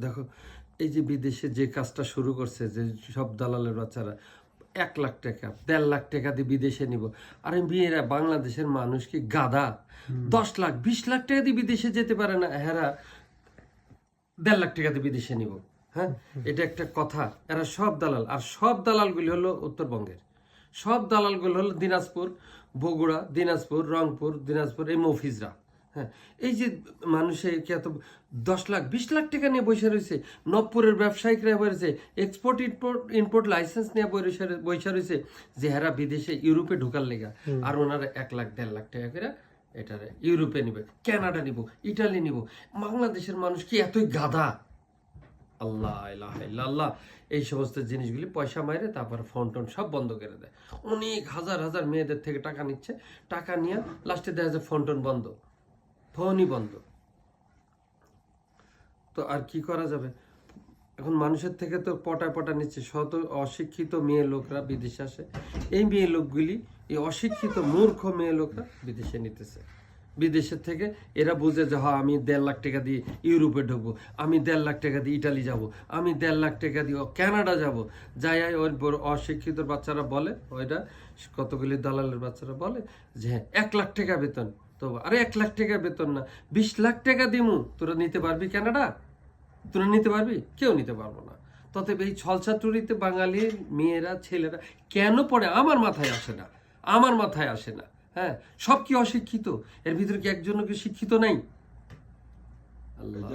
দেখো, এই যে বিদেশে যে কাজটা শুরু করছে, যে সব দালালের বাচ্চারা 1 লাখ টাকা 1.5 লাখ টাকা দিয়ে বিদেশে নিব। আরে মেয়েরা, বাংলাদেশের মানুষ কি গাধা? 10 লাখ 20 লাখ টাকা দিয়ে বিদেশে যেতে পারে না, হেরা 1.5 লাখ টাকা দিয়ে বিদেশে নিব। হ্যাঁ, এটা একটা কথা। এরা সব দালাল, আর সব দালালগুলি হলো উত্তরবঙ্গের। সব দালালগুলো হলো দিনাজপুর, বগুড়া, দিনাজপুর, রংপুর, দিনাজপুর, এই মফিজরা। হ্যাঁ, এই যে মানুষের কি এত 10 লাখ 20 লাখ টাকা নিয়ে বসে রয়েছে, নবপুরের ব্যবসায়িকরা বসেছে, এক্সপোর্ট ইম্পোর্ট লাইসেন্স নিয়ে বসে রয়েছে, যে হেরা বিদেশে ইউরোপে ঢোকার লেগা। আর ওনারা 1 লাখ 1.5 লাখ টাকা করে এটারে ইউরোপে নিবে, কানাডা নিব, ইটালি নিব। বাংলাদেশের মানুষ কি এতই গাধা? আল্লাহ ইলাহা ইল্লাল্লাহ। এই সমস্ত জিনিসগুলি পয়সা মাইরে তারপর ফোন টোন সব বন্ধ করে দেয়। অনেক হাজার হাজার মেয়েদের থেকে টাকা নিচ্ছে, টাকা নিয়ে লাস্টে দেখা যায় ফোন টোন বন্ধ, ফোনই বন্ধ। তো আর কি করা যাবে? এখন মানুষের থেকে তো পটা নিচ্ছে, শত অশিক্ষিত মেয়ে লোকরা বিদেশে আসে। এই মেয়ে লোকগুলি, এই অশিক্ষিত মূর্খ মেয়ে লোকরা বিদেশে নিতেছে। বিদেশের থেকে এরা বুঝে যে হ্যাঁ, আমি 1.5 লাখ টাকা দিয়ে ইউরোপে ঢুকবো, আমি 1.5 লাখ টাকা দিয়ে ইটালি যাব, আমি 1.5 লাখ টাকা দিয়ে কানাডা যাব। যাই ওই অশিক্ষিত বাচ্চারা বলে, ওইটা কতগুলি দালালের বাচ্চারা বলে যে হ্যাঁ 1 লাখ টাকা বেতন। তো আরে 1 লাখ টাকা বেতন না, 20 লাখ টাকা দিমু, তোরা নিতে পারবি কানাডা? তোরা নিতে পারবি? কেউ নিতে পারবো না। তবে এই ছলছাতুরিতে বাঙালির মেয়েরা, ছেলেরা কেন পড়ে আমার মাথায় আসে না, আমার মাথায় আসে না। হ্যাঁ, সব কি অশিক্ষিত? এর ভিতরে কি একজনও কি শিক্ষিত নাই? আল্লাহ।